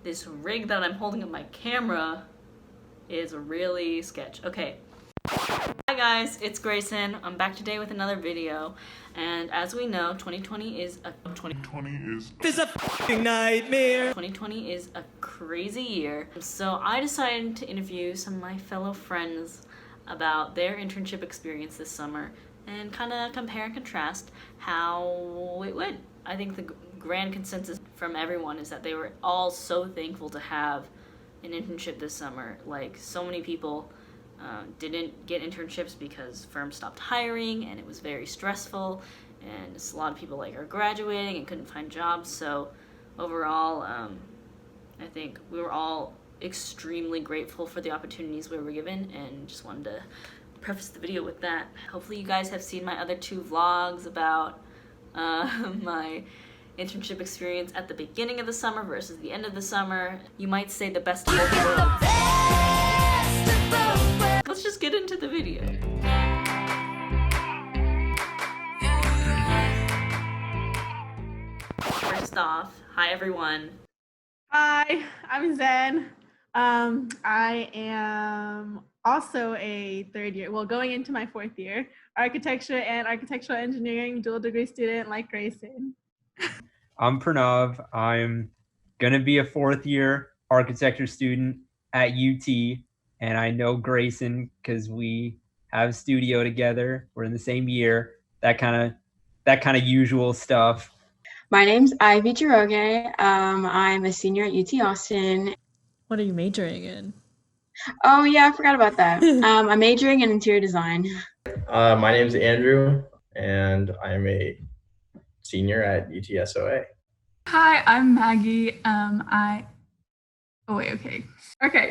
This rig that I'm holding up my camera is really sketch. Okay. Hi guys, it's Grayson. I'm back today with another video. And as we know, 2020 is a fucking nightmare. 2020 is a crazy year. So I decided to interview some of my fellow friends about their internship experience this summer and kind of compare and contrast how it went. I think the grand consensus from everyone is that they were all so thankful to have an internship this summer. Like, so many people didn't get internships because firms stopped hiring and it was very stressful, and just a lot of people are graduating and couldn't find jobs. So overall, I think we were all extremely grateful for the opportunities we were given, and just wanted to preface the video with that. Hopefully you guys have seen my other two vlogs about my internship experience at the beginning of the summer versus the end of the summer. You might say the best of both worlds. Let's just get into the video. First off, hi everyone. Hi, I'm Zen. I am also a third year, going into my fourth year, architecture and architectural engineering dual degree student like Grayson. I'm Pranav. I'm going to be a fourth year architecture student at UT, and I know Grayson because we have a studio together. We're in the same year, that kind of usual stuff. My name's Ivy Jiroge. I'm a senior at UT Austin. What are you majoring in? Oh yeah, I forgot about that. I'm majoring in interior design. My name's Andrew, and I'm a senior at UTSOA. Hi, I'm Maggie.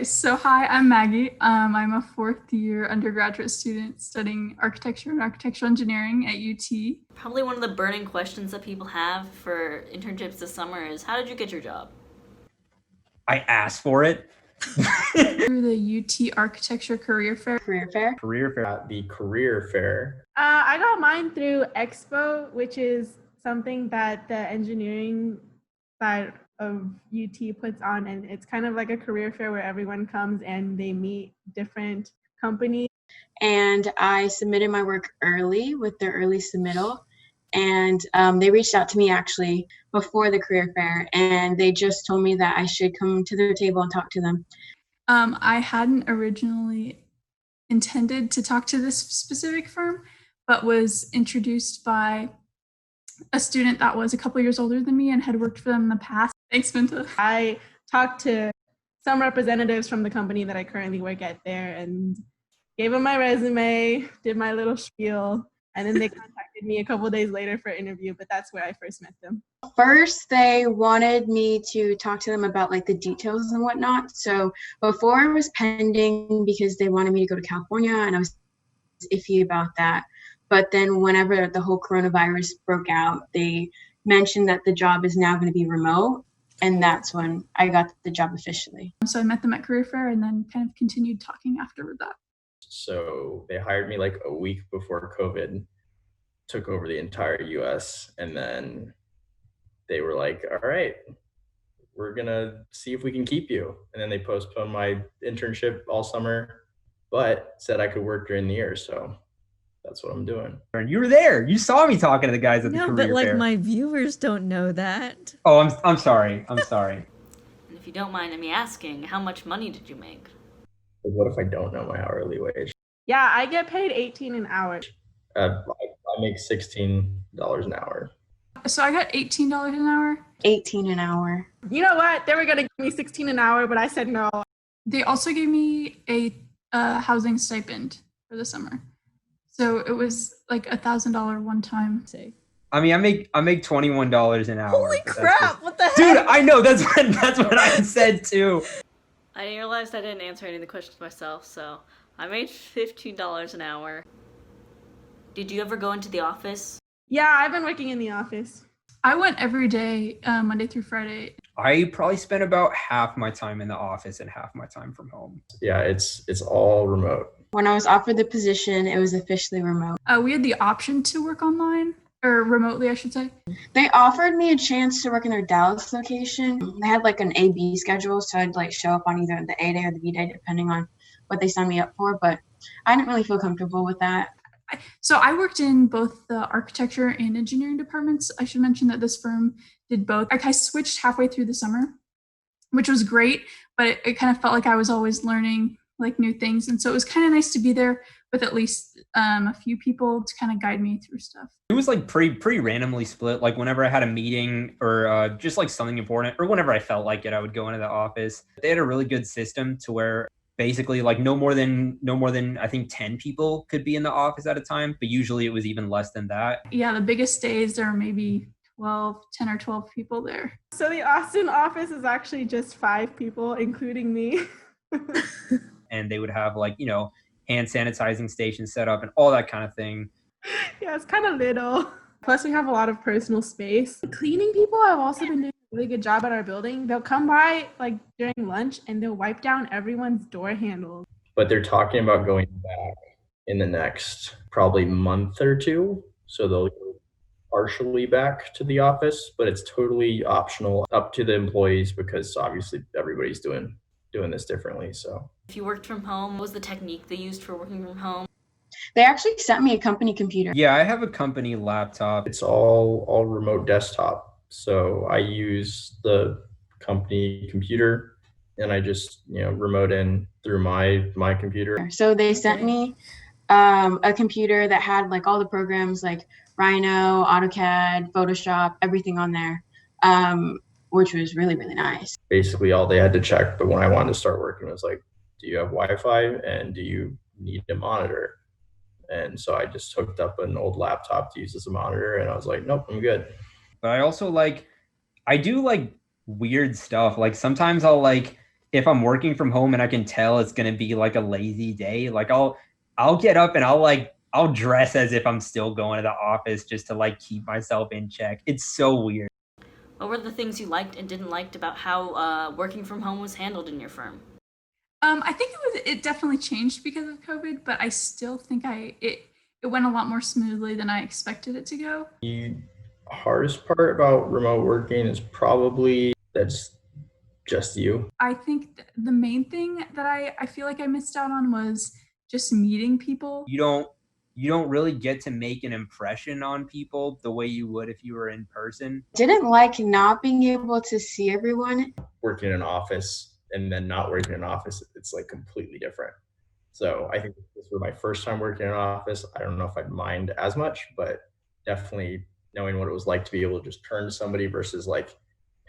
So hi, I'm Maggie. I'm a fourth year undergraduate student studying architecture and architectural engineering at UT. Probably one of the burning questions that people have for internships this summer is, how did you get your job? I asked for it. Through the UT Architecture Career Fair. At the career fair. I got mine through Expo, which is something that the engineering side of UT puts on, and it's kind of like a career fair where everyone comes and they meet different companies. And I submitted my work early with their early submittal, and they reached out to me actually before the career fair, and they just told me that I should come to their table and talk to them. I hadn't originally intended to talk to this specific firm, but was introduced by a student that was a couple years older than me and had worked for them in the past. Thanks, Minta. I talked to some representatives from the company that I currently work at there and gave them my resume, did my little spiel, and then they contacted me a couple days later for an interview, but that's where I first met them. First, they wanted me to talk to them about the details and whatnot. So before it was pending because they wanted me to go to California, and I was iffy about that. But then whenever the whole coronavirus broke out, they mentioned that the job is now going to be remote. And that's when I got the job officially. So I met them at career fair and then kind of continued talking after that. So they hired me a week before COVID took over the entire US. And then they were like, all right, we're going to see if we can keep you. And then they postponed my internship all summer, but said I could work during the year. So that's what I'm doing. You were there. You saw me talking to the guys at the career No, but fair. my viewers don't know that. Oh, I'm sorry. I'm sorry. And if you don't mind me asking, how much money did you make? What if I don't know my hourly wage? Yeah, I get paid $18 an hour. I make $16 an hour. So I got $18 an hour. $18 an hour. You know what? They were going to give me $16 an hour, but I said no. They also gave me a housing stipend for the summer. So it was $1,000 one time. I mean, I make $21 an hour. Holy crap! What the heck? Dude, I know that's what I said too. I realized I didn't answer any of the questions myself, so I made $15 an hour. Did you ever go into the office? Yeah, I've been working in the office. I went every day, Monday through Friday. I probably spent about half my time in the office and half my time from home. Yeah, it's all remote. When I was offered the position, it was officially remote. We had the option to work online, or remotely, I should say. They offered me a chance to work in their Dallas location. They had like an A-B schedule, so I'd like show up on either the A day or the B day, depending on what they signed me up for. But I didn't really feel comfortable with that. So I worked in both the architecture and engineering departments. I should mention that this firm did both. I switched halfway through the summer, which was great, but it kind of felt like I was always learning like new things. And so it was kind of nice to be there with at least a few people to kind of guide me through stuff. It was like pretty randomly split. Like whenever I had a meeting or just like something important, or whenever I felt like it, I would go into the office. They had a really good system to where basically like no more than I think 10 people could be in the office at a time, but usually it was even less than that. Yeah, the biggest days there are maybe 10 or 12 people there. So the Austin office is actually just 5 people, including me. And they would have like, you know, hand sanitizing stations set up and all that kind of thing. Yeah, it's kind of little. Plus, we have a lot of personal space. Cleaning people have also been doing a really good job at our building. They'll come by like during lunch and they'll wipe down everyone's door handles. But they're talking about going back in the next probably month or two. So they'll go partially back to the office, but it's totally optional, up to the employees, because obviously everybody's doing this differently. So if you worked from home, what was the technique they used for working from home? They actually sent me a company computer. Yeah, I have a company laptop. It's all remote desktop. So I use the company computer and I just, remote in through my computer. So they sent me a computer that had like all the programs like Rhino, AutoCAD, Photoshop, everything on there, which was really, really nice. Basically all they had to check, but when I wanted to start working, was like, do you have Wi-Fi and do you need a monitor? And so I just hooked up an old laptop to use as a monitor, and I was like, nope, I'm good. But I also I do like weird stuff. Like sometimes I'll if I'm working from home and I can tell it's going to be like a lazy day, like I'll get up and I'll dress as if I'm still going to the office just to like keep myself in check. It's so weird. What were the things you liked and didn't like about how working from home was handled in your firm? I think it definitely changed because of COVID, but I still think it went a lot more smoothly than I expected it to go. The hardest part about remote working is probably that's just you. I think the main thing that I feel like I missed out on was just meeting people. You don't really get to make an impression on people the way you would if you were in person. Didn't like not being able to see everyone. Working in an office and then not working in an office, it's like completely different. So I think this was my first time working in an office. I don't know if I'd mind as much, but definitely knowing what it was like to be able to just turn to somebody versus like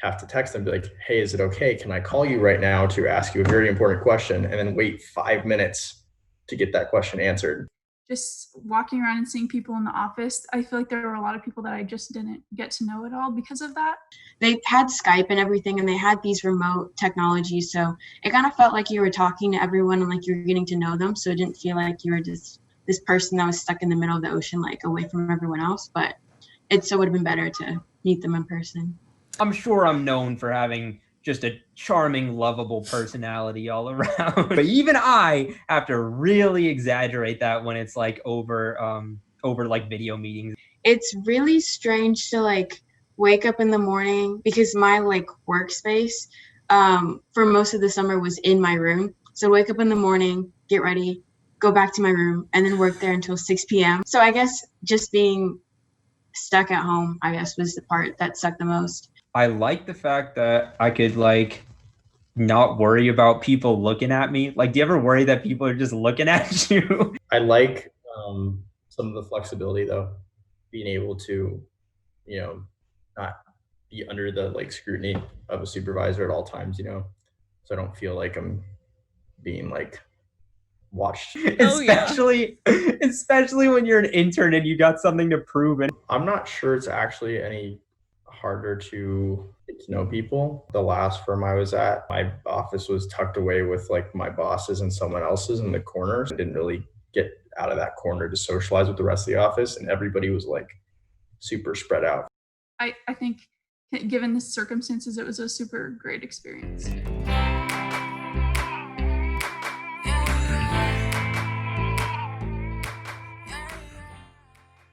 have to text them, be like, hey, is it okay? Can I call you right now to ask you a very important question, and then wait 5 minutes to get that question answered? Just walking around and seeing people in the office, I feel like there were a lot of people that I just didn't get to know at all because of that. They had Skype and everything, and they had these remote technologies. So it kind of felt like you were talking to everyone and like you were getting to know them. So it didn't feel like you were just this person that was stuck in the middle of the ocean, like away from everyone else. But it still would have been better to meet them in person. I'm sure I'm known for having just a charming, lovable personality all around. But even I have to really exaggerate that when it's like over like video meetings. It's really strange to like wake up in the morning because my like workspace for most of the summer was in my room. So wake up in the morning, get ready, go back to my room, and then work there until 6 p.m. So I guess just being stuck at home, I guess, was the part that sucked the most. I like the fact that I could like not worry about people looking at me. Like, do you ever worry that people are just looking at you? I like some of the flexibility though, being able to, not be under the like scrutiny of a supervisor at all times, so I don't feel like I'm being like watched. Especially when you're an intern and you got something to prove. And I'm not sure it's actually any harder to get to know people. The last firm I was at, my office was tucked away with like my bosses and someone else's in the corners. I didn't really get out of that corner to socialize with the rest of the office, and everybody was like super spread out. I think given the circumstances, it was a super great experience.